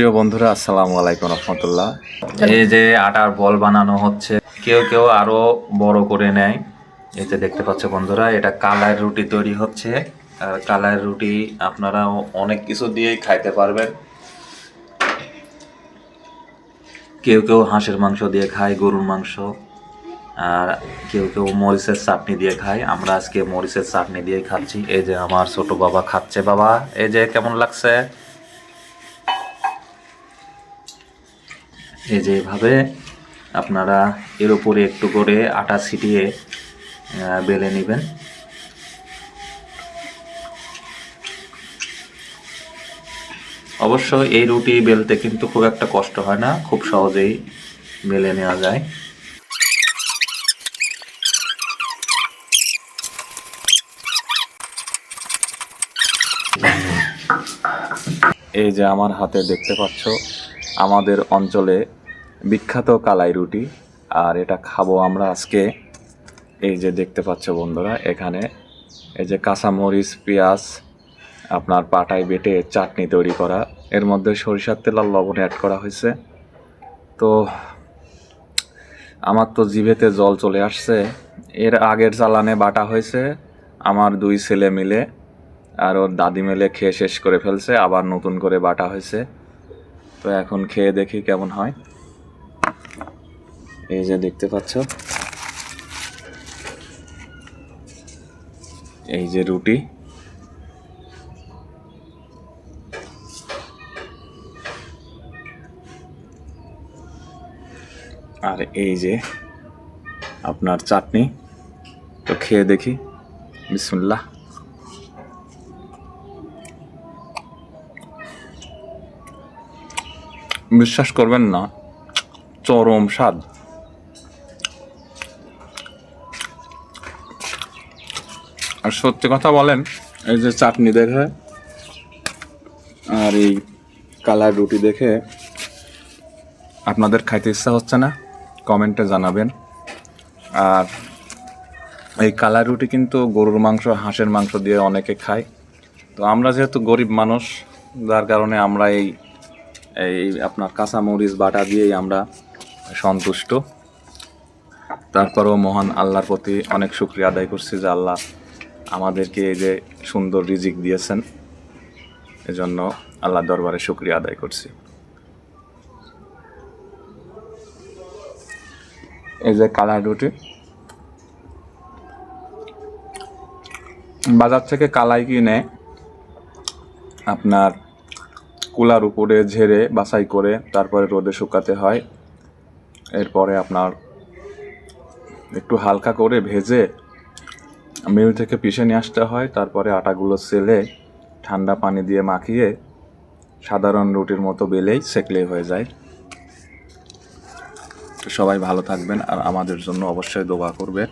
প্রিয় বন্ধুরা, আসসালামু আলাইকুম রহমতুল্লাহ। এই যে আটার বল বানানো হচ্ছে, কেউ কেউ আরো বড় করে নেয়। এতে দেখতে পাচ্ছ বন্ধুরা, এটা কালাই রুটি তৈরি হচ্ছে। আর কালাই রুটি আপনারা অনেক কিছু দিয়েই খাইতে পারবেন। কেউ কেউ হাঁসের মাংস দিয়ে খায়, গরুর মাংস, আর কেউ কেউ মরিচের চাটনি দিয়ে খায়। আমরা আজকে মরিচের চাটনি দিয়ে খাচ্ছি। এই যে আমার ছোট বাবা খাচ্ছে। বাবা, এই যে কেমন লাগছে? এই যে এভাবে আপনারা এর উপরে একটু করে আটা ছিটিয়ে বেলে নেবেন। অবশ্য এই রুটি বেলতে কিন্তু খুব একটা কষ্ট হয় না, খুব সহজেই বেলে নেওয়া যায়। এই যে আমার হাতে দেখতে পাচ্ছ আমাদের অঞ্চলে বিখ্যাত কালাই রুটি, আর এটা খাবো আমরা আজকে। এই যে দেখতে পাচ্ছ বন্ধুরা, এখানে এই যে কাঁচামরিচ, পেঁয়াজ আপনার পাটায় বেটে চাটনি তৈরি করা, এর মধ্যে সরিষার তেল আর লবণ অ্যাড করা হয়েছে। তো আমার তো জিভেতে জল চলে আসছে। এর আগের চালানে বাটা হয়েছে, আমার দুই ছেলে মিলে আর ওর দাদি মিলে খেয়ে শেষ করে ফেলছে, আবার নতুন করে বাটা হয়েছে। তো এখন খেয়ে দেখি কেমন হয়। এই যে দেখতে পাচ্ছ, এই যে রুটি, আর এই যে আপনার চাটনি। তো খেয়ে দেখি, বিসমিল্লাহ। বিশ্বাস করবেন না, চরম স্বাদ। আর সত্যি কথা বলেন, এই যে চাটনি দেখে আর এই কালার রুটি দেখে আপনাদের খাইতে ইচ্ছা হচ্ছে না? কমেন্টে জানাবেন। আর এই কালার রুটি কিন্তু গরুর মাংস, হাঁসের মাংস দিয়ে অনেকে খায়। তো আমরা যেহেতু গরিব মানুষ, যার কারণে আমরা এই এই আপনার কাঁচামরিচ বাটা দিয়েই আমরা সন্তুষ্ট। তারপরেও মহান আল্লাহর প্রতি অনেক শুকরিয়া আদায় করছি যে আল্লাহ আমাদেরকে এই যে সুন্দর রিজিক দিয়েছেন, এজন্য আল্লাহর দরবারে শুকরিয়া আদায় করছি। এই যে কালার রুটি, বাজার থেকে কালাই কিনে আপনার কুলার উপরে ঝেড়ে বাছাই করে তারপরে রোদে শুকাতে হয়। এরপরে আপনার একটু হালকা করে ভেজে মিল থেকে পিষে নিয়ে আসতে হয়। তারপরে আটাগুলো সেলে ঠান্ডা পানি দিয়ে মাখিয়ে সাধারণ রুটির মতো বেলেই সেকলেই হয়ে যায়। তো সবাই ভালো থাকবেন আর আমাদের জন্য অবশ্যই দোয়া করবে।